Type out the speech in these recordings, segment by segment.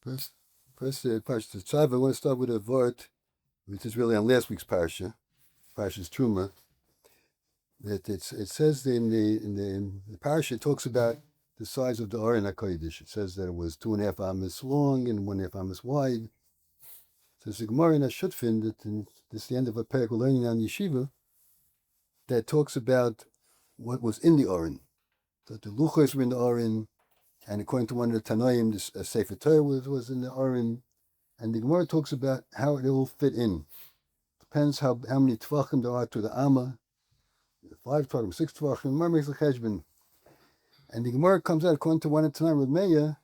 First, Parsha Tzav. I want to start with a word, which is really on last week's Parsha's Truma. That it says in the Parsha, it talks about the size of the Aron HaKodesh. It says that it was 2.5 amos long and 1.5 amos wide. So the Gemara in Ashutfin, that this is the end of a parak we're learning on Yeshiva, that talks about what was in the Aron. That the Luchos were in the Aron, and according to one of the Tanoim, the Sefer Torah was in the Aron. And the Gemara talks about how it all fit in. Depends how many Tvachim there are to the Amma. 5 Tvachim, 6 Tvachim, Gemara makes a cheshbon. And the Gemara comes out, according to one of the Tanoim with Meya,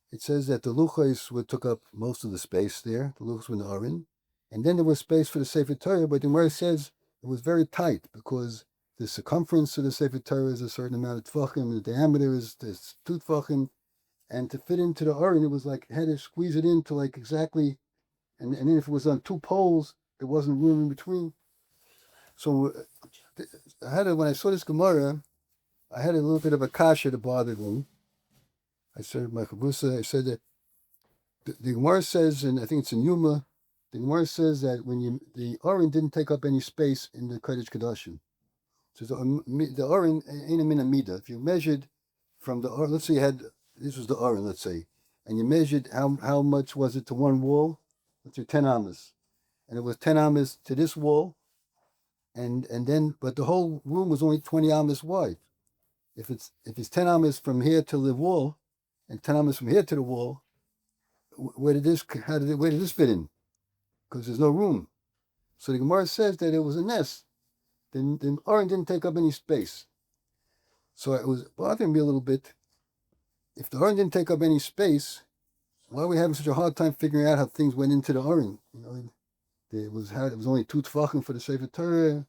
it says that the Luchos took up most of the space there. The Luchos were in the Aron. And then there was space for the Sefer Torah, but the Gemara says it was very tight because the circumference of the Sefer Torah is a certain amount of Tvachim, the diameter is 2 Tvachim, and to fit into the Aron, it was like, had to squeeze it into like exactly, and then if it was on 2 poles, there wasn't room in between. So when I saw this Gemara, I had a little bit of a kasha that bothered me. I said, my chabusa, I said that the Gemara says, and I think it's in Yuma, the Gemara says that when the Aron didn't take up any space in the Kodesh Kodashim. So the Aron ain't a min amida. If you measured from the Aron, let's say you had, this was the Aron, let's say, and you measured how much was it to one wall, let's say 10 amas. And it was 10 amas to this wall, and then, but the whole room was only 20 amas wide. If it's 10 amas from here to the wall, and 10 amas from here to the wall, where did this fit in? Because there's no room. So the Gemara says that it was a nest. The Aron didn't take up any space. So it was bothering me a little bit. If the Aron didn't take up any space, why are we having such a hard time figuring out how things went into the Aron? It was only 2 Tvachim for the Sefer Torah.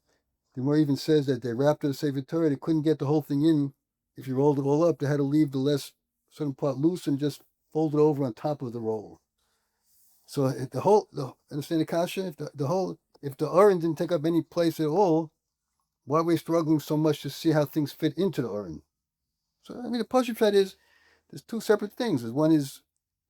The Gemara even says that they wrapped the Sefer Torah. They couldn't get the whole thing in. If you rolled it all up, they had to leave the certain part loose and just fold it over on top of the roll. So understand the kasha? If the Aron didn't take up any place at all, why are we struggling so much to see how things fit into the Aron? So, the Pashat is, there's 2 separate things. One is,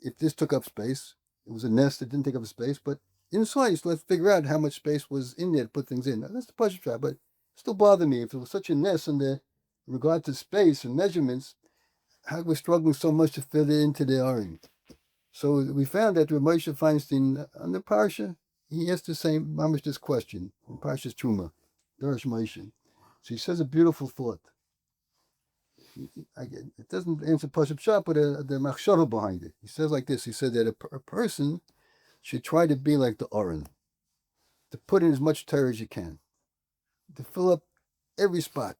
if this took up space, it was a nest that didn't take up space, but inside you still have to figure out how much space was in there to put things in. Now, that's the Pashat, but it still bothered me. If it was such a nest in regard to space and measurements, how we're struggling so much to fit it into the Aron. So we found that Moshe Feinstein, on the Parsha, he asked this question, in Parsha's Truma. Darash Moshe. So he says a beautiful thought. It doesn't answer Pashup Shah, but the machshava behind it. He says like this. He said that a person should try to be like the Aron, to put in as much Torah as you can, to fill up every spot.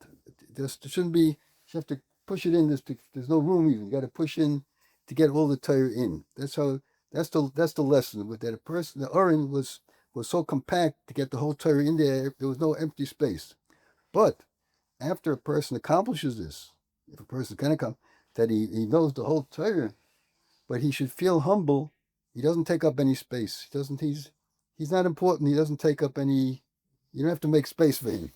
There shouldn't be, you have to push it in. There's no room even. You got to push in to get all the Torah in. That's the lesson. With that a person, the Aron was so compact to get the whole Torah in there, there was no empty space. But after a person accomplishes this, if a person can accomplish, that he knows the whole Torah, but he should feel humble. He doesn't take up any space. He's not important. He doesn't take up any, you don't have to make space for him,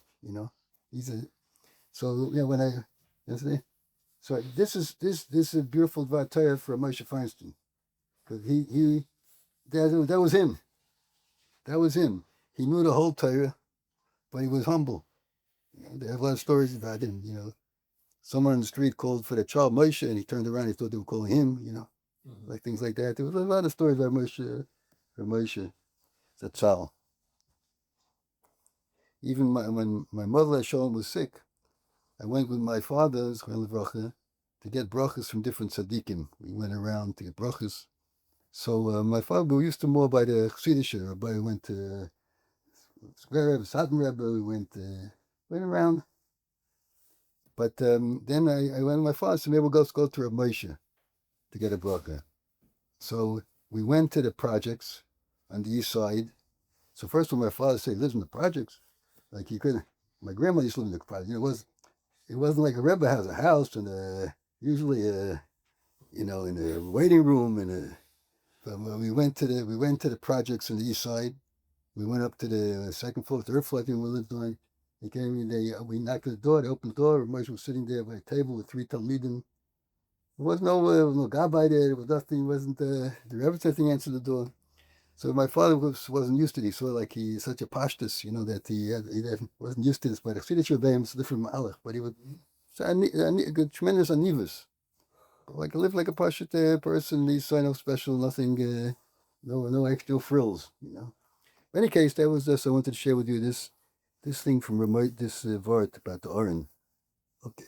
so this is a beautiful Dvar Torah for Moshe Feinstein. Because that was him. That was him. He knew the whole Torah, but he was humble. They have a lot of stories about him. Someone on the street called for the child Moshe, and he turned around. He thought they were calling him. Like things like that. There was a lot of stories about Moshe, Zatzal. Even when my mother Shalom was sick, I went with my father to get brachas from different tzaddikim. We went around to get brachas. So my father, we used to more by the Chassidish Rabbi. We went to Rebbe, Satan Rebbe. We went around. But then I went with my father, so maybe we'll go to Reb Moshe to get a bracha. So we went to the projects on the east side. So first when my father said he lives in the projects, like he couldn't, my grandmother used to live in the projects. It wasn't like a Rebbe has a house and usually in a waiting room but when we went to the projects on the east side. We went up to the second floor, third floor, I think we lived on. We knocked at the door, they opened the door, Moshe was sitting there by a table with 3 Talmidim. was no gabbai there. There was nothing. Wasn't the Rebbe didn't answer the door. So my father wasn't used to this. So like he's such a pashtus, that he wasn't used to this. But Chassidus Rebbeim is different from Malach. But he was a tremendous anivus. Like live like a pashut person. He's no special, nothing, no extra frills. In any case, that was this. I wanted to share with you this thing from remote this vart about the Oren. Okay.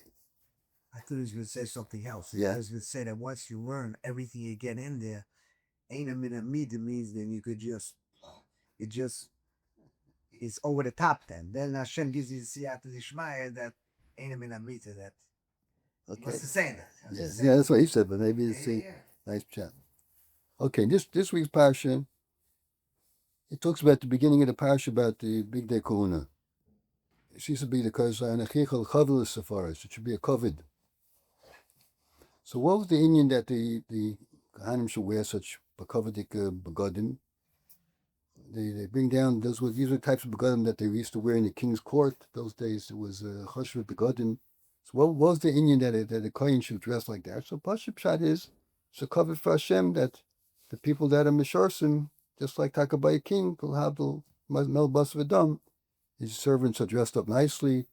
I thought he was going to say something else. Yeah. I was going to say that once you learn everything you get in there, ain't a minute meter means then you could it's over the top then. Then Hashem gives you the siyata d'shmaya that ain't a minute meter that. Okay. What's the saying that? Yeah, that's what he said, but maybe it's a nice chat. Okay, this week's parsha, it talks about the beginning of the parsha about the big day kahuna. It seems to be because it should be a kovid. So what was the Indian that the Kohanim should wear such kovidik begodim? They bring down these were the types of begodim that they used to wear in the king's court. Those days it was choshev begodim. So what was the Indian that the kohen should dress like that? So Pashup Pshat is so covered for Hashem that the people that are misharsim, just like Takabay king, will have the melbas v'dam. His servants are dressed up nicely,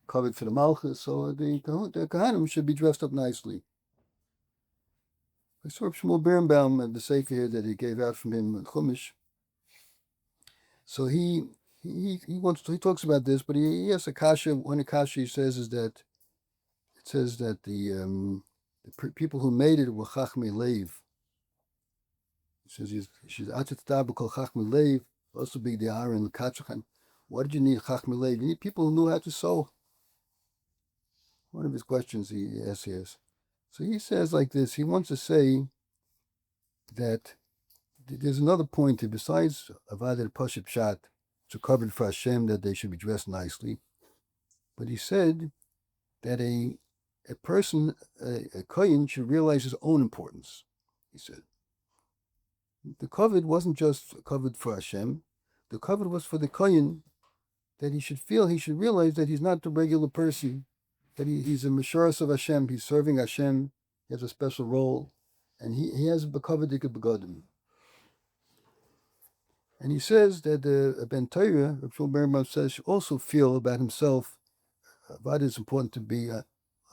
covered for the malchus. So the Kohanim should be dressed up nicely. I saw Shmuel Birnbaum at the sefer here that he gave out from him Chumash. So he talks about this, but he has a kasha. One kasha he says is that it says that the people who made it were chachmei leiv. He says she's atzit kol chachmei leiv. Also big the Aaron l'katzachan. What did you need chachmei leiv? You need people who knew how to sew. One of his questions he asks here. So he says like this. He wants to say that there's another point here besides Avodah Pashup Pshat, to covered for Hashem that they should be dressed nicely. But he said that a person, a kohen, should realize his own importance. He said the covered wasn't just covered for Hashem. The covered was for the kohen, that he should realize that he's not the regular person, that he's a Mesharas of Hashem. He's serving Hashem. He has a special role, and he has a bekovedik begodim. And he says that a Ben Torah, Rav Shmuel Birnbaum says, should also feel about himself that it's important to be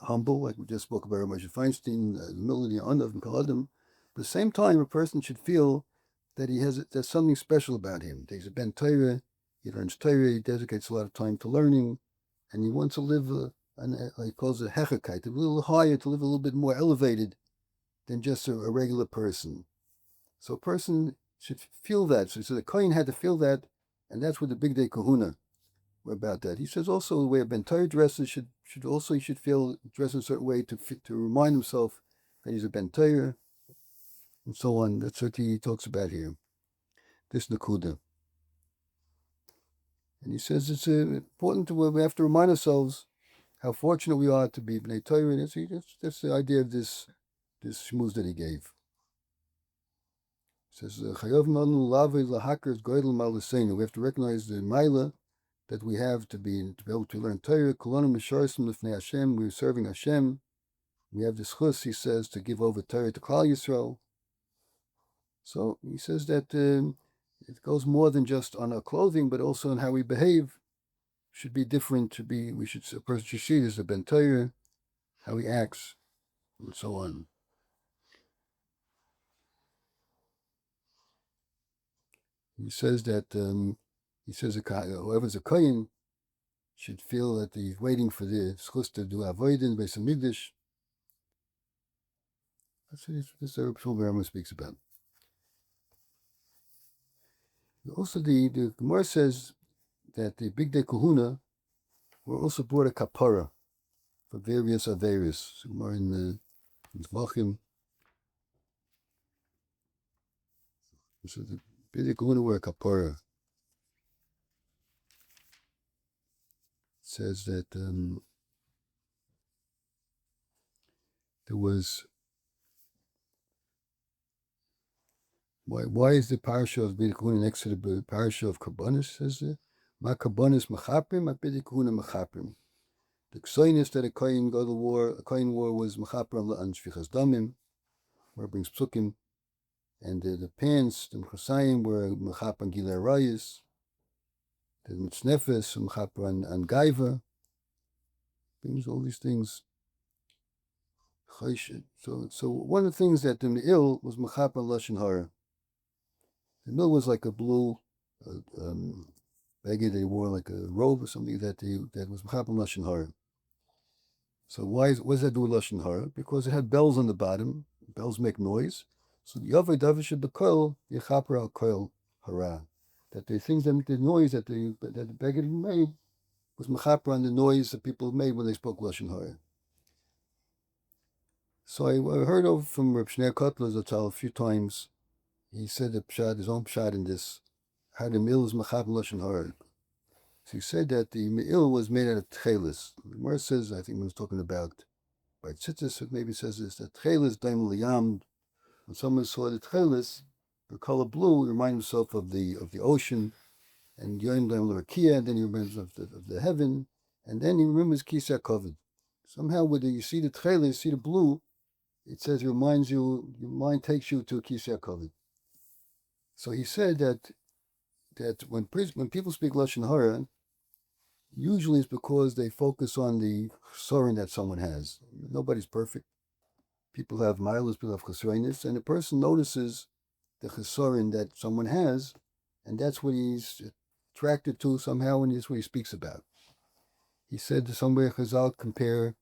humble, like we just spoke about Moshe Feinstein, humility, honor of Kaladim. But at the same time, a person should feel that there's something special about him. He's a Ben Torah, he learns Torah, he dedicates a lot of time to learning, and he wants to live, he calls it hechakite, a little higher, to live a little bit more elevated than just a regular person. So a person should feel that. So the Kohen had to feel that, and that's what the big day kahuna were about that. He says also the way a Ben Torah dresses he should feel dress in a certain way to remind himself that he's a Ben Torah, and so on. That's what he talks about here. This nakuda. And he says it's important we have to remind ourselves how fortunate we are to be Bnei Torah. And that's the idea of this Shmuz that he gave. It says, we have to recognize the Maila that we have to be able to learn Torah. We're serving Hashem. We have this chus, he says, to give over Torah to Klal Yisrael. So he says that it goes more than just on our clothing, but also on how we behave. Should be different. A person should see this as a Ben Torah, how he acts, and so on. He says that whoever's a kohen should feel that he's waiting for the schus to do avoidin Beis Hamikdash. That's what this Rav Shmuel Birnbaum speaks about. Also, the Gemara says that the big day kahuna were also brought a kapara for various averis. More in the Zvachim. So the big day kahuna were a kapara. Says that there was. Why is the parasha of Bidei Kahuna next to the parasha of Karbonis? Says it. Ma Karbonis machapim, ma Bidei Kahuna machapim. The ksoinis that a kohen go to war, a kohen war was mechaper on shvichas damim, where it brings psukim, and the pants, the mechasayim were mechaper on gilei rayis, the mitznefes mechaper on gaiva, brings all these things. So one of the things that the me'il was mechaper lashon hara. The me'il was like a blue beged they wore, like a robe or something that was mechaper lashon hara. So what does that do with lashon hara? Because it had bells on the bottom. Bells make noise. So yavai davish b'koil yechaper al koil hara. That the things that make the noise that the beged made was mechaper on the noise that people made when they spoke lashon hara. So I heard over from Reb Shneur Kotler Zatzal a few times. He said his own pshat in this, how the me'il is mechaper lashon hara. So he said that the me'il was made out of tchelis. The Gemara says, I think he was talking about by tzitzis, it maybe says this, that tchelis daim liyam. When someone saw the tchelis, the color blue, he reminded himself of the ocean, and yoim daim l'rakia, and then he remembers of the heaven, and then he remembers kisah kovid. Somehow, when you see the tchelis, you see the blue, it says it reminds you, your mind takes you to kisah kovid. So he said that when people speak lashon hara, usually it's because they focus on the chesaron that someone has. Nobody's perfect. People have milas, people have chesaronis, and a person notices the chesaron that someone has, and that's what he's attracted to somehow, and that's what he speaks about. He said somewhere Chazal compare,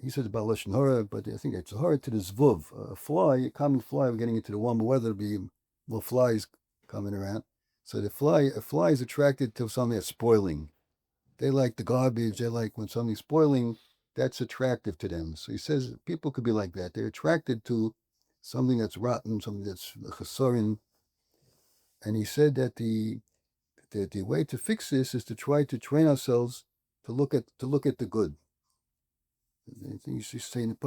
he said about lashon hara, but I think it's hard to the zvuv, a fly, a common fly. We're getting into the warmer weather, there'll be more flies coming around. So a fly is attracted to something that's spoiling. They like the garbage. They like when something's spoiling, that's attractive to them. So he says people could be like that. They're attracted to something that's rotten, something that's chesaron. And he said that the way to fix this is to try to train ourselves to look at the good. I think he's saying that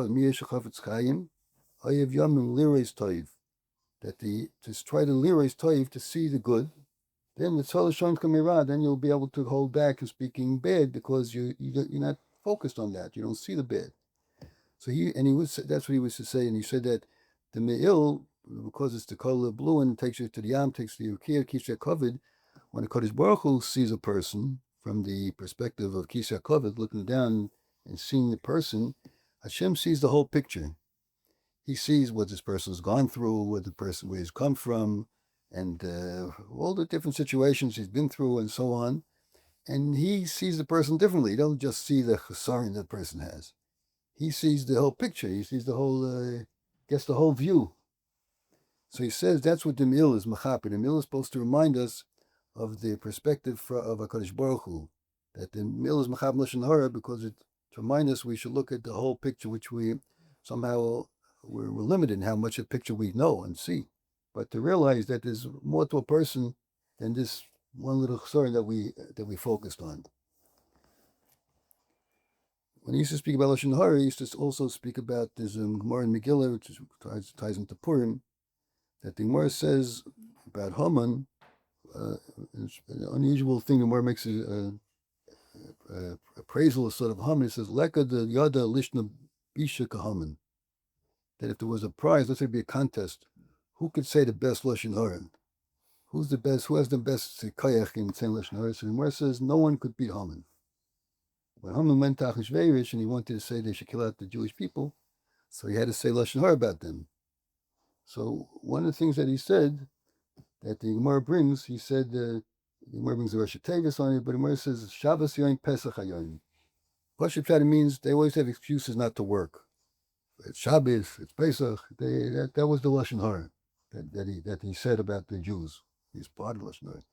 to try to lirais toiv, to see the good. Then the Tzol Shon Kamirah, then you'll be able to hold back in speaking bad because you're not focused on that. You don't see the bad. So that's what he was to say, and he said that the me'il, because it's the color of blue and it takes you to the yam, takes the ukir, keeps you covered. When the Kodesh Baruch Hu sees a person from the perspective of kisha kovet, looking down and seeing the person, Hashem sees the whole picture. He sees what this person's gone through, where he's come from, and all the different situations he's been through and so on. And he sees the person differently. He doesn't just see the chesaron that person has. He sees the whole picture. He sees the whole, gets the whole view. So he says that's what the me'il is, mechaper. The me'il is supposed to remind us of the perspective of HaKadosh Baruch Hu, that the me'il is mechaper lashon hara because to remind us we should look at the whole picture, which we somehow we're limited in how much a picture we know and see. But to realize that there's more to a person than this one little chesaron that we focused on. When he used to speak about lashon hara, he used to also speak about this Gemara in Megillah, which ties into Purim, that the Gemara says about Haman. It's an unusual thing. The Gemara makes an appraisal of sort of Haman. It says Leka de Yada Lishna Bisha Kahaman. That if there was a prize, let's say it'd be a contest, who could say the best lashon hara? Who's the best? Who has the best koyach in saying lashon hara? So the Gemara says no one could beat Haman. When Haman went to Achashverosh and he wanted to say they should kill out the Jewish people, so he had to say lashon hara about them. So one of the things that he said that the Gemara brings, he said the Gemara brings the Rosh Tevis on it, but the Gemara says Shabbos Yoim Pesach Hayoim. Pashup Pshat means they always have excuses not to work. It's Shabbos, it's Pesach. That was the lashon hara that he said about the Jews. He's part of lashon hara.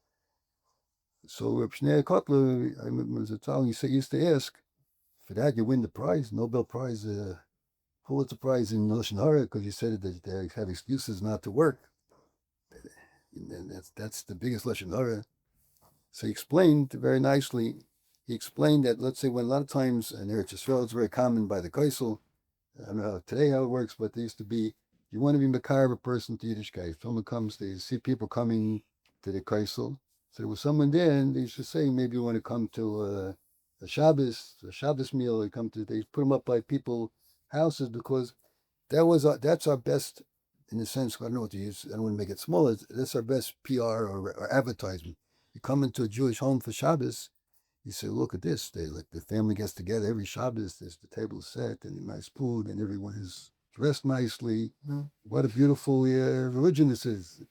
So Reb Shneur Kotler, I remember as a child, he used to ask, for that you win the prize, Nobel Prize, Pulitzer Prize in lashon hara, because he said that they have excuses not to work. And that's the biggest lashon hara. So he explained very nicely. He explained that, let's say, when a lot of times in Eretz Yisrael, it's very common by the Kaisel. I don't know today how it works, but there used to be, you want to be Makar a person to Yiddishkeit. If someone comes, they see people coming to the Kaisel. So there was someone there, and they used to say, maybe you want to come to the Shabbos meal. They put them up by people's houses because that's our best, in a sense. I don't know what to use. I don't want to make it smaller. That's our best PR or advertisement. You come into a Jewish home for Shabbos, you say, look at this. The family gets together every Shabbos. There's the table set and nice food, and everyone is dressed nicely. What a beautiful religion this is.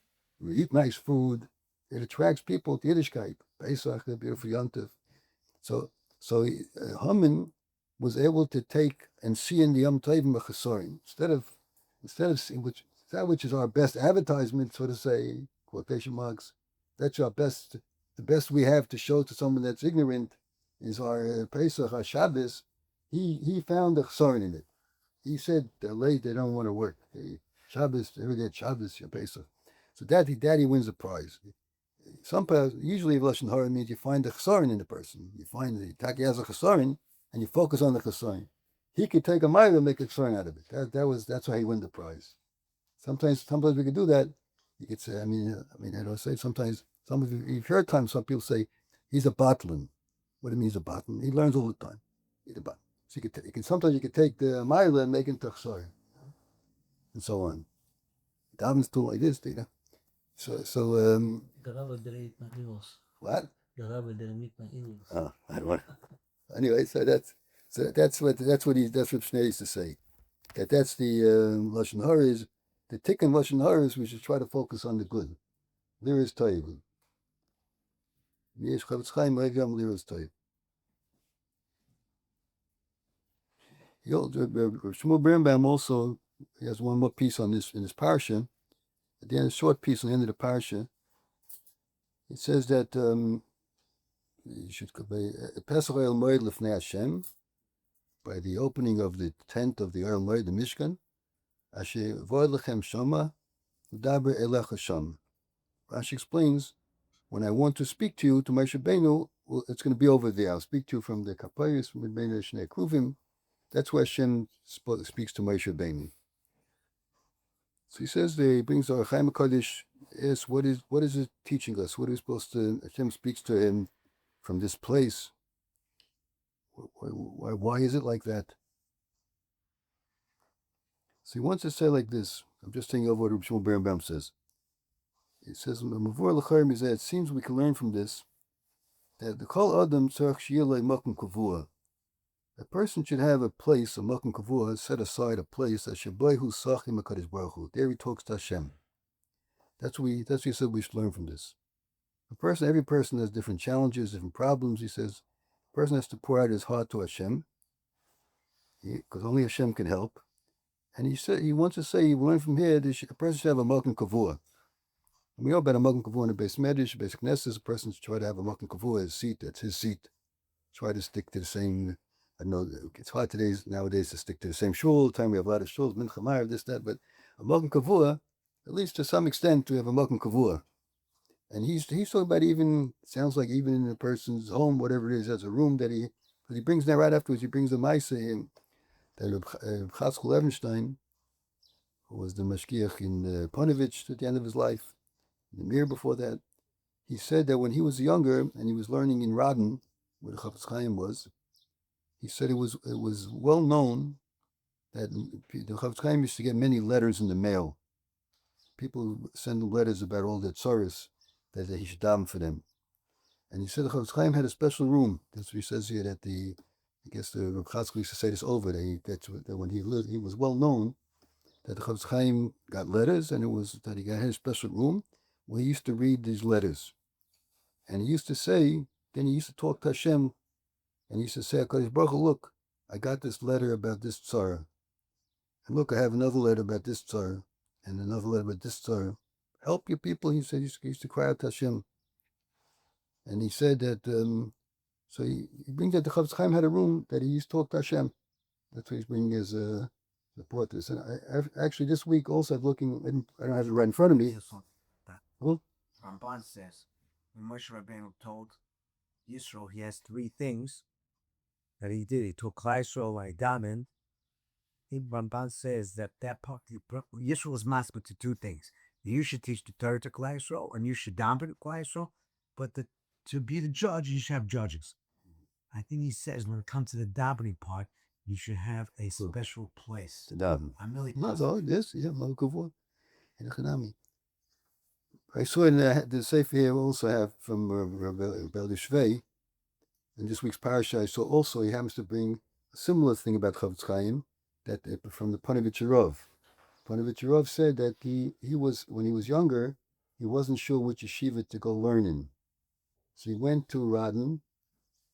We eat nice food. It attracts people to Yiddishkeit. Pesach, a beautiful yontif. So Haman was able to take and see in the Yom Tovim a chesaron instead of seeing which is our best advertisement, so to say, quotation marks. That's our best. The best we have to show to someone that's ignorant is our Pesach, our Shabbos. He found the chesaron in it. He said they're late, they don't want to work. Shabbos, every day Shabbos, your Pesach. So daddy wins the prize. Usually Lashon Hara means you find the chesaron in the person. You find the taki has a chesaron, and you focus on the chesaron. He could take a mile and make a chesaron out of it. That's why he won the prize. Sometimes we could do that. You could say, I don't say sometimes. Some of you've heard times some people say he's a botlin. What do you mean he's a botlin? He learns all the time. He's a botlin. So sometimes you could take the mile and make it into chesaron, and so on. Daven's too like this, you know. What? Oh, I don't want. Anyway, that's what Shmuel used to say. That's the Lashon Hara is the tikkun Lashon Hara is we should try to focus on the good. Lir is toiv. Yesh Chavetz Chaim Le'Yam Lir is toiv. Shmuel Birnbaum also has one more piece on this in his parsha. At the end, a short piece on the end of the parsha. It says that you should Pesach Oil Moed Lefnei Hashem, by the opening of the tent of the Oil Moed, the Mishkan. Asher Voed Lechem Shama, Udaber Elech Hashem. Rashi explains, when I want to speak to you, to Moshe Rabbeinu, it's going to be over there. I'll speak to you from the Kapayos, from the Bnei Shnei Kruvim. That's where Hashem speaks to Moshe Rabbeinu. So he says he brings our Chaim HaKadosh, asks, what is it teaching us? What are we supposed to, Hashem speaks to him from this place. Why is it like that? So he wants to say like this. I'm just taking over what Shmuel Birnbaum says. He says, it seems we can learn from this that the Kol Adam tzarich sheyeh lo makom kavua. A person should have a place, a makom kavua, set aside a place, asher bohu sachim HaKadosh Baruch Hu. There he talks to Hashem. That's what he said we should learn from this. Every person has different challenges, different problems. He says, a person has to pour out his heart to Hashem, because only Hashem can help. And he wants to say, he learned from here, a person should have a makom kavua. And we know about a makom kavua in the Beis Medrash, Beis Knesset. A person should try to have a makom kavua, his seat. That's his seat. Try to stick to the same. I know it's hard nowadays to stick to the same shul. Time we have a lot of shuls, mincha ma'ariv, this, that. But a makom kavua, at least to some extent, we have a makom kavua. And he's talking about sounds like even in a person's home, whatever it is, as a room that he brings there right afterwards. He brings the Maisa in that Chatzkel Levenstein, who was the mashgiach in Ponevezh at the end of his life, in the Mir before that, he said that when he was younger and he was learning in Radin, where the Chafetz Chaim was, he said it was well known that the Chafetz Chaim used to get many letters in the mail. People send letters about all the tzaros that he should daven for them. And he said the Chafetz Chaim had a special room. That's what he says here, that I guess the Reb Chatzkel used to say this over, that when he lived, he was well known that the Chafetz Chaim got letters, and it was that he had a special room where he used to read these letters. And he used to say, then he used to talk to Hashem, and he used to say, HaKadosh Baruch Hu, look, I got this letter about this tzara. And look, I have another letter about this tzara, and another letter about this tzara. Help your people, he said. He used to cry out to Hashem. And he said that, so he brings that the Chafetz Chaim had a room that he used to talk to Hashem. That's what he's bringing as report this. And actually this week also looking, I don't have it right in front of me. Ramban says, when Moshe Rabbeinu told Yisro he has three things that he did. He took Klal Yisrael like daven. Ramban says that part, Yisro was master to two things. You should teach the Torah to Klal Yisrael, and you should daven to Klal Yisrael. But to be the judge, you should have judges. I think he says when it comes to the davening part, you should have a special place. To daven. I'm really Not positive. all this, yeah, Malkavua. And Hanami. I saw in the Sefer here also have from Rabbi Shvei, in this week's parasha, I saw also he happens to bring a similar thing about Chavetz Chaim, that from the Panovich Harav. Panovich Harav said that he was, when he was younger, he wasn't sure which yeshiva to go learn in. So he went to Radin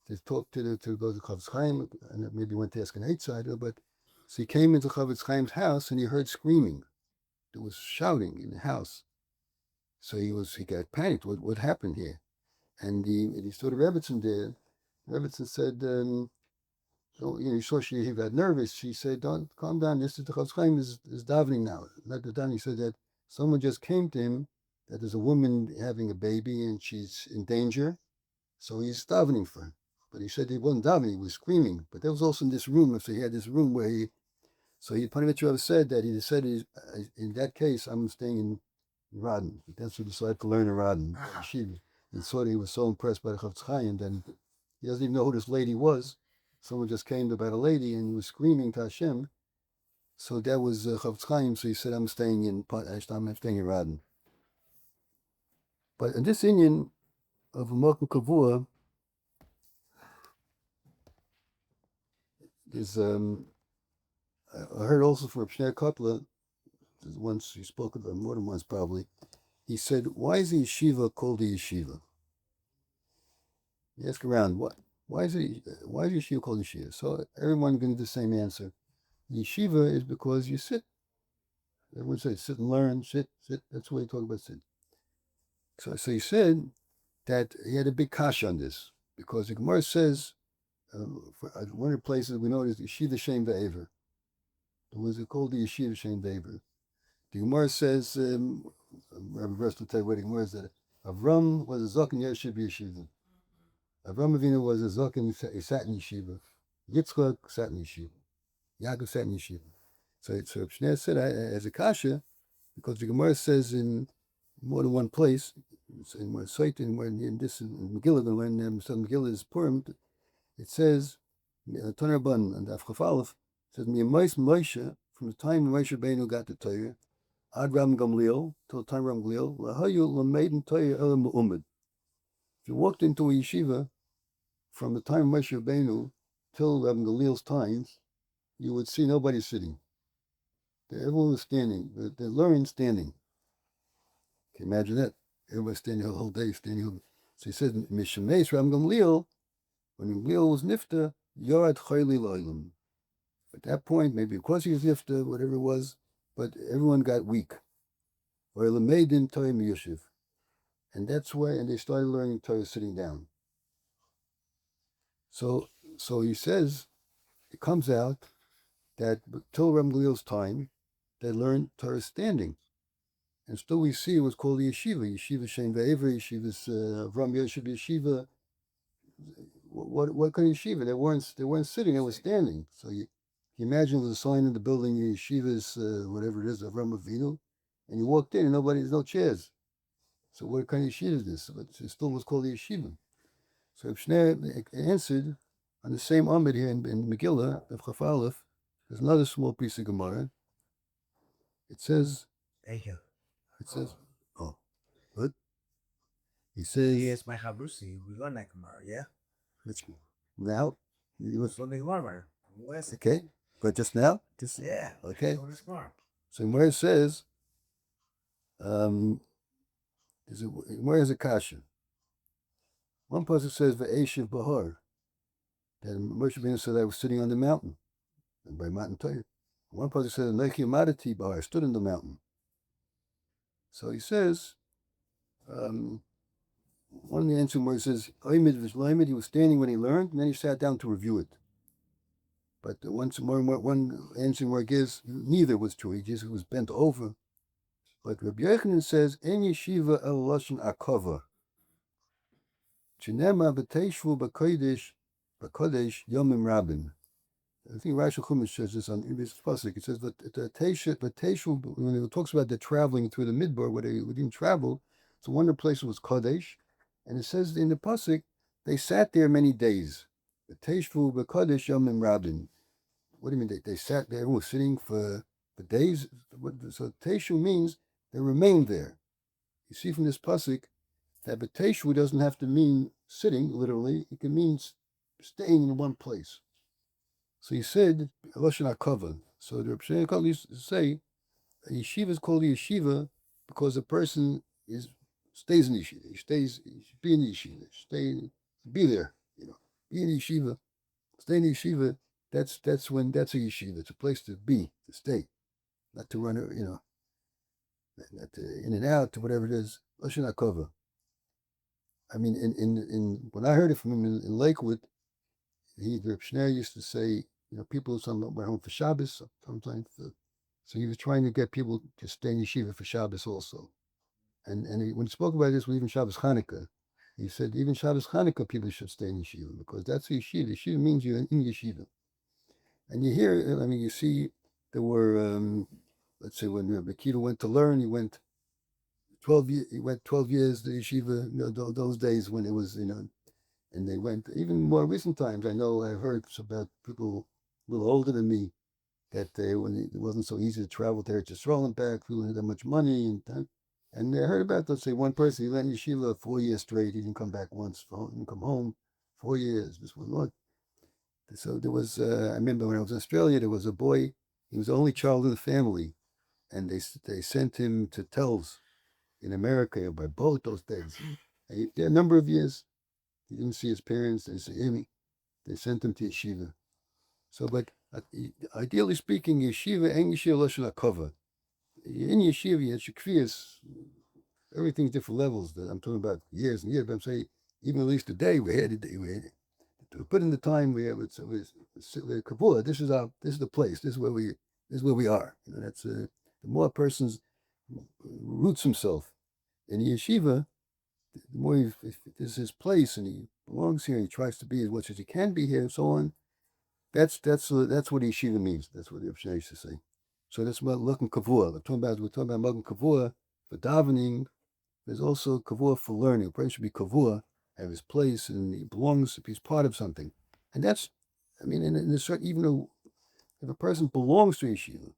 to talk to go to Chavetz Chaim, and maybe went to ask an outsider, but so he came into Chavetz Chaim's house and he heard screaming. There was shouting in the house. So he got panicked. What happened here? And he saw the Rebbetzin there. Rebbetzin said, so, he saw he got nervous. She said, "Don't calm down. This is the Chavetz Chaim is davening now." Not the davening. He said that someone just came to him, that there's a woman having a baby and she's in danger, so he's davening for her. But he said he wasn't davening; he was screaming. But that was also in this room. So he had this room where Panovich said that he said in that case I'm staying in Radin. That's what he decided to learn in Radin. Yeshiva. And so he was so impressed by the Chavetz Chaim, then he doesn't even know who this lady was. Someone just came about a lady and he was screaming to Hashem. So that was Chavetz Chaim. So he said, I'm staying in Radin. But in this Indian of a Malkum Kavua is, I heard also from Shnei Kotler, once he spoke about more than once probably. He said, why is the yeshiva called a yeshiva? You ask around, why is yeshiva called yeshiva? So everyone going to do the same answer. Yeshiva is because you sit. Everyone says sit and learn, sit. That's why you talk about sit. So he said that he had a big kasha on this, because the Gemara says, one of the places we know is Yeshiva Shem Ve'ever. It was called the Yeshiva Shem Ve'ever. The Gemara says, Rabbi Verse will tell you what the Gemara is, that Avram was a Zokin Yeshiva Yeshiva. Avram Avinu was a Zokin, he sat in Yeshiva. Yitzchak sat in Yeshiva. Yaakov sat in Yeshiva. So Shneir said, as a kasha, because the Gemara says in more than one place, in one site, in Megillah, when Megillah is Purim, it says, Tanarban and Afchafalef, it says, Moshe, from the time Moshe Rabbeinu got the Torah, Ad Ram Gamliel, till the time Ram Gamliel, Lahayu Lameidin Torah Elam Mu'umid. If you walked into a yeshiva from the time Moshe Rabbeinu till Ram Gamliel's times, you would see nobody sitting. Everyone was standing. They learned standing. Can you imagine that? Everybody standing the whole day, standing. So he said, Mishameis Ram Gamliel, when Gamliel was nifta, Yorad Chayli Loilam. At that point, maybe because he was nifta, whatever it was, but everyone got weak. Or Lameidin Torah Miyushiv. And that's why, and they started learning Torah sitting down. So he says, it comes out that till Ram Gamliel's time, they learned Torah standing. And still we see it was called the Yeshiva. Yeshiva Shem Ve'ever, Yeshiva's Avram Yeshiva Yeshiva. What kind of yeshiva? They weren't sitting, they were standing. So you imagine it was a sign in the building, Yeshiva's whatever it is, Avram Avinu, and you walked in and there's no chairs. So what kind of yeshiva is this? But it still was called the yeshiva. So Shneir answered on the same Amid here in Megillah of Chaf Aleph. There's another small piece of Gemara. It says, oh, what? He says, Yes, my Chabrusi, we learn that Gemara, yeah? Let's go. Now? Something learn. Okay, but just now? Yeah. Okay. So where it says, where is a kasha? One person says, V'eshiv Bahar. That Moshe Rabbeinu said I was sitting on the mountain, and by Mountain Torah. One person says, Nechi Amadati Bahar, I stood on the mountain. So he says, one of the answers where he says, he was standing when he learned, and then he sat down to review it. But one answer where it gives, neither was true. He just was bent over. But Rabbi Yochanan says, En yeshiva el lashon akava. Chinema b'teishvu b'kodesh yomim rabin. I think Rashi Chumash says this on this pasuk. It says, but teishvu, when it talks about the traveling through the midbar, where they didn't travel, so one of the places was Kodesh. And it says in the pasuk, they sat there many days. Teshvu b'kadosh yomim rabin. What do you mean? They sat there, everyone was sitting for days. So Teshu means they remained there. You see from this pasuk that Teshu doesn't have to mean sitting, literally. It can mean staying in one place. So he said, Lashon HaKava. So the Rebbe Shmuel used to say, a yeshiva is called a yeshiva because a person stays in the yeshiva. He should be in the yeshiva. Be there, be in the yeshiva. Stay in the yeshiva. That's a yeshiva. It's a place to be, to stay, not to run, not to in and out, to whatever it is. Lashon HaKava. I mean, in when I heard it from him in Lakewood, the Rebbe Shmuel used to say, people sometimes went home for Shabbos, sometimes. So he was trying to get people to stay in yeshiva for Shabbos also. And when he spoke about this with even Shabbos Chanukah, he said even Shabbos Chanukah people should stay in yeshiva because that's a yeshiva. Yeshiva means you're in yeshiva. And you hear, you see, there were, let's say when Rebbe Akiva went to learn, he went 12 years to yeshiva, those days when it was, and they went, even more recent times, I know I've heard about people a little older than me, that when it wasn't so easy to travel there to Yisrael and back, people had that much money, and I heard about, let's say, one person, he went in yeshiva 4 years straight, he didn't come back once, he didn't come home 4 years, this was what. So there was, I remember when I was in Australia, there was a boy, he was the only child in the family, and they sent him to Tells in America by boat those days. And a number of years, he didn't see his parents, they sent him to yeshiva. So, but ideally speaking, yeshiva and yeshiva lashon hakava. In yeshiva, you have shekvias, everything's different levels. I'm talking about years and years, but I'm saying even at least today we had to put in the time we have kavua. This is the place. This is where we are. That's the more a person roots himself in yeshiva, the more if this is his place and he belongs here, he tries to be as much as he can be here, and so on. That's what yeshiva means. That's what the Rebbe used to say. So that's what looking kavua. We're talking about magen kavua for davening. There's also kavua for learning. A person should be kavua, have his place, and he belongs. If he's part of something, and that's, in a certain, even though if a person belongs to yeshiva,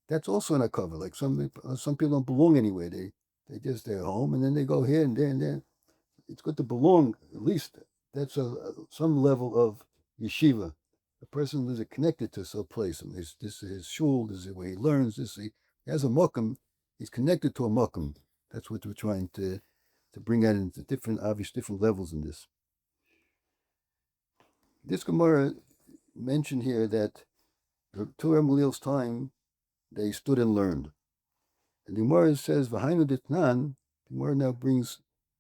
that's also in a cover. Like some people don't belong anywhere. They just stay home and then they go here and there and there. It's good to belong. At least that's some level of yeshiva. A person is connected to some place. This is his shul. This is where he learns. He has a makam. He's connected to a makam. That's what we're trying to bring out into different levels in this. This Gemara mentioned here that Torah Malil's time, they stood and learned. And the Gemara says, V'hainu ditnan, the Gemara now brings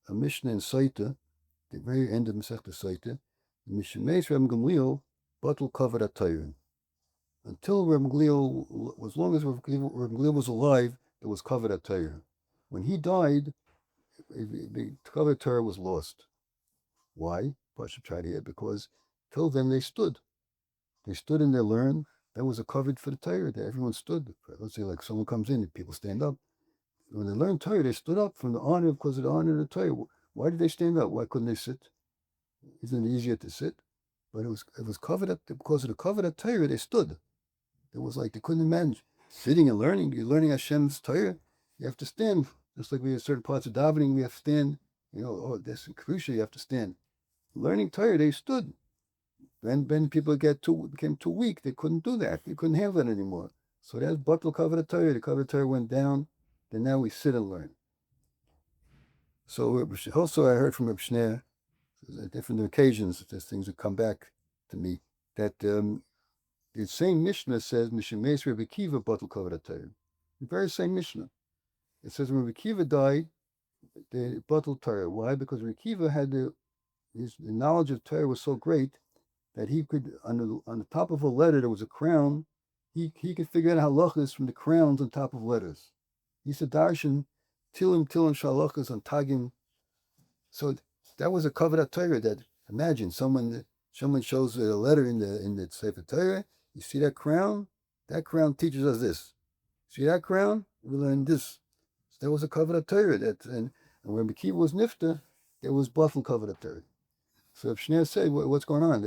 a Mishnah in Saita, the very end of Masechta Saita, the Mishemeis Reb Gamliel, batul kavod HaTorah. Until Reb Gamliel, as long as Reb Gamliel was alive, there was kavod HaTorah. When he died, the kavod HaTorah was lost. Why? Pashut tried here, because till then they stood. They stood and they learned. That was a covered for the Torah. Everyone stood. Let's say like someone comes in, people stand up. When they learned Torah, they stood up from the honor, because of the honor of the Torah. Why did they stand up? Why couldn't they sit? Isn't it easier to sit? But it was covered up because of the kavod of Torah. They stood. It was like they couldn't manage sitting and learning. You're learning Hashem's Torah. You have to stand. Just like we have certain parts of davening, we have to stand. This in Kedusha, you have to stand. Learning Torah, they stood. Then people became too weak. They couldn't do that. They couldn't handle it anymore. So that's batul kavod HaTorah. The kavod HaTorah went down. Then now we sit and learn. So also I heard from Reb Shmuel, at different occasions, there's things that come back to me, that the same Mishnah says, Mishemeis Reb Akiva batul kavod HaTorah. The very same Mishnah. It says when Reb Akiva died, the batul Torah. Why? Because Reb Akiva had the knowledge of Torah was so great that he could, on the top of a letter, there was a crown. He could figure out halachas from the crowns on top of letters. He said darshan tilim shalachas on tagim. So that was a kavod HaTorah. That imagine someone shows a letter in the Sefer Torah. You see that crown? That crown teaches us this. See that crown? We learn this. So that was a kavod HaTorah. And when Akiva was nifta, there was batul kavod HaTorah. So if Shmuel said, what's going on?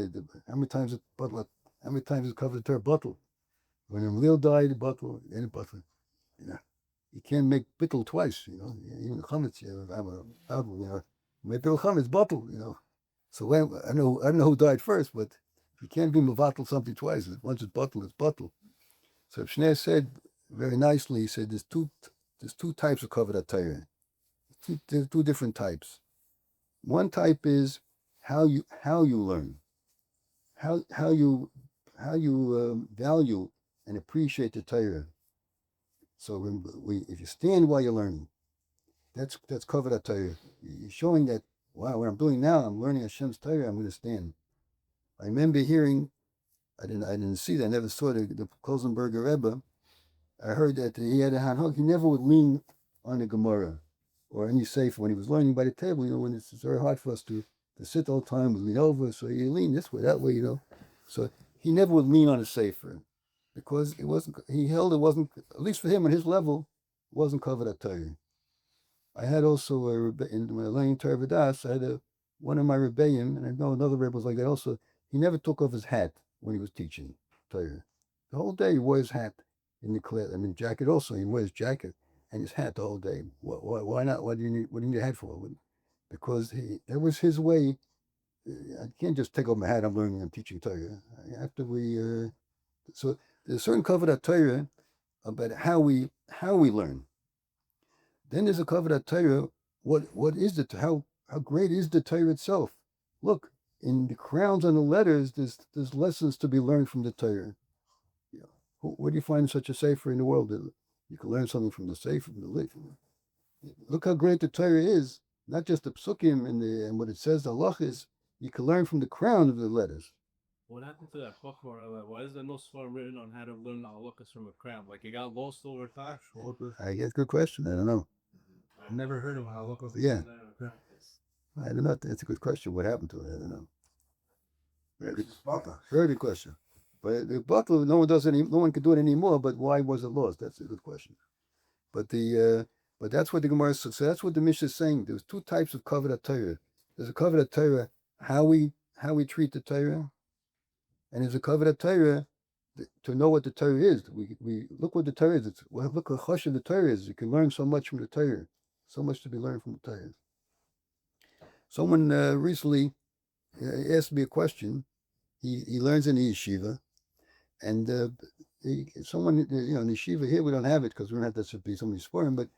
How many times it covered the Torah bottle? When Emil died, the bottle, and the bottle. You know, you can't make bittul twice. You know, even chametz. You know, make bittul chametz bottle. You know, so when, I don't know who died first, but you can't be mevatel something twice. Once it's bottle, it's bottle. So Shmuel said very nicely. He said there's two types of covered Torah. There's two different types. One type is how you learn, how you value and appreciate the Torah. So if you stand while you're learning, that's covered Torah. You're showing that, wow, what I'm doing now, I'm learning Hashem's Torah. I'm going to stand. I remember hearing, I didn't see that, I never saw the Kosenberger Rebbe. I heard that he had a hanhok. He never would lean on the Gemara or any sefer when he was learning by the table. You know, when it's very hard for us to sit all the time, we lean over, so you lean this way, that way, you know. So he never would lean on a sefer because it wasn't. He held it wasn't, at least for him at his level, wasn't covered at Torah. I had also when I learned Torah V'das, I had one of my rebbeim, and I know another rebbe was like that also. He never took off his hat when he was teaching Torah. The whole day he wore his hat in the class. I mean, jacket also. He wore his jacket and his hat the whole day. Why not? What do you need a hat for? Because that was his way. I can't just take off my hat. I'm learning. I'm teaching Torah. After so there's a certain covered Torah about how we learn. Then there's a covered Torah. What is it? How great is the Torah itself? Look, in the crowns on the letters, there's lessons to be learned from the Torah. You know, where do you find such a sefer in the world? You can learn something from the sefer, from the lit. Look how great the Torah is. Not just the psukim and what it says, the halach is. You can learn from the crown of the letters. What happened to that chokmah? Why is there no svarim written on how to learn the halachas from a crown? Like it got lost over time? I guess good question. I don't know. I've never heard of halachas. Yeah. I don't know. That's a good question. What happened to it? I don't know. Very good question. But the bottle, no one can do it anymore. But why was it lost? That's a good question. But but that's what the Gemara says. So that's what the Mishnah is saying. There's two types of covered Torah. There's a covered Torah, how we treat the Torah, and there's a covered Torah to know what the Torah is. We look what the Torah is. Look what Chosh of the Torah is. You can learn so much from the Torah. So much to be learned from the Torah. Someone recently asked me a question. He learns in the Yeshiva, and someone, in the Yeshiva here we don't have it because we don't have that to be so many svarim, but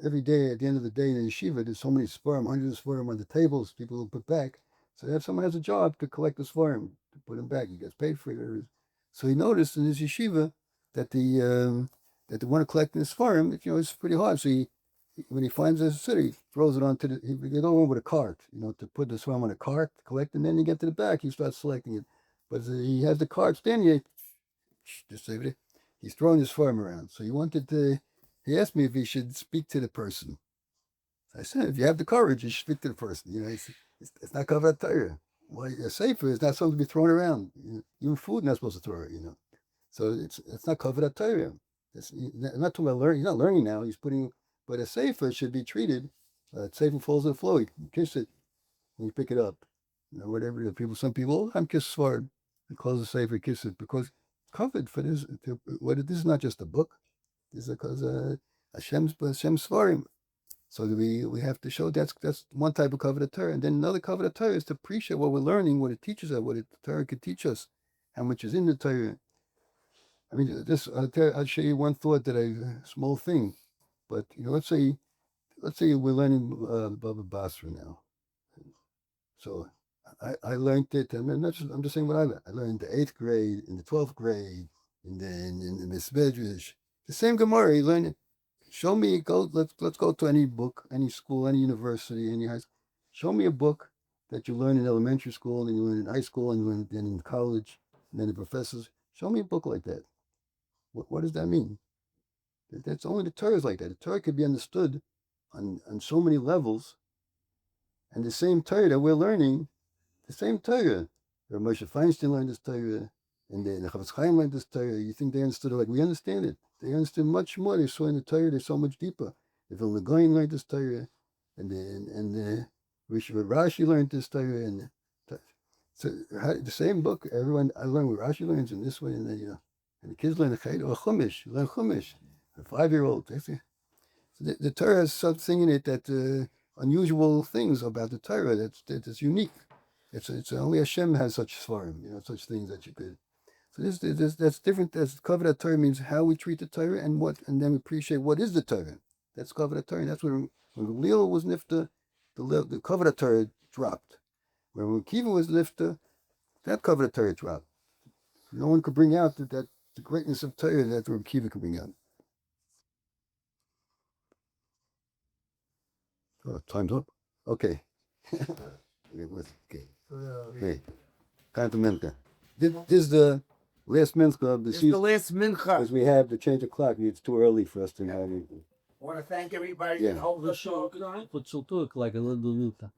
every day at the end of the day in the Yeshiva there's so many svarim, hundreds of svarim on the tables people will put back. So if someone has a job to collect the svarim, to put them back, he gets paid for it. So he noticed in his Yeshiva that the one collecting the svarim, it's pretty hard. So when he finds a city, he throws it onto he goes over with a cart, to put the svarim on a cart, collect, and then you get to the back, he starts selecting it. But he has the cart standing here, just save it. He's throwing his farm around. So he asked me if he should speak to the person. So I said, if you have the courage, you should speak to the person. It's not covered Torah. Well, a sefer is not something to be thrown around. Even food not supposed to throw it, So it's not covered Torah. I'm not talking about learning. He's not learning now. He's putting, but a sefer should be treated. Sefer falls on the floor. You kiss it when you pick it up. Whatever. Some people, I'm kiss sword. They close the sefer, kiss it because covered for this. This is not just a book. This is because Hashem's svarim. So we have to show that's one type of covered Torah, and then another covered Torah is to appreciate what we're learning, what it teaches us, what the Torah could teach us, how much is in the Torah. I mean, I'll show you one thought small thing, but let's say we're learning Baba Basra now. So I learned it. I'm just saying what I learned. I learned in the 8th grade, in the 12th grade, in the Medrash. The same Gemara. You learn it. Show me. Let's go to any book, any school, any university, any high school. Show me a book that you learn in elementary school, and you learn in high school, and you learn then in college, and then the professors. Show me a book like that. What does that mean? That's only the Torah is like that. The Torah could be understood on so many levels, and the same Torah that we're learning. The same Torah. Moshe Feinstein learned this Torah, and the Chavetz Chaim learned this Torah. You think they understood it like we understand it? They understood much more. They saw in the Torah. They're so much deeper. The Vilna Gaon learned this Torah, and the Rashi learned this Torah, and So the same book, everyone, I learned what Rashi learns in this way, and then, and the kids learn the Cheder, or Chumash, learn Chumash, a 5-year-old. So the Torah has something in it that unusual things about the Torah that's unique. It's only Hashem has such svarim, such things that you could. So that's different. That's Kavod Torah means how we treat the Torah and then we appreciate what is the Torah. That's Kavod Torah. That's when Gamliel was nifta, the Kavod Torah dropped. When Kiva was nifta, that Kavod Torah dropped. No one could bring out that the greatness of Torah that Rabbi Kiva could bring out. Oh, time's up. Okay. Okay. Hey, time to mincha. This is the last mincha of the season. the last mincha. Because we have to change the clock. It's too early for us to have anything. I want to thank everybody. Yeah. Hold the show. Like a little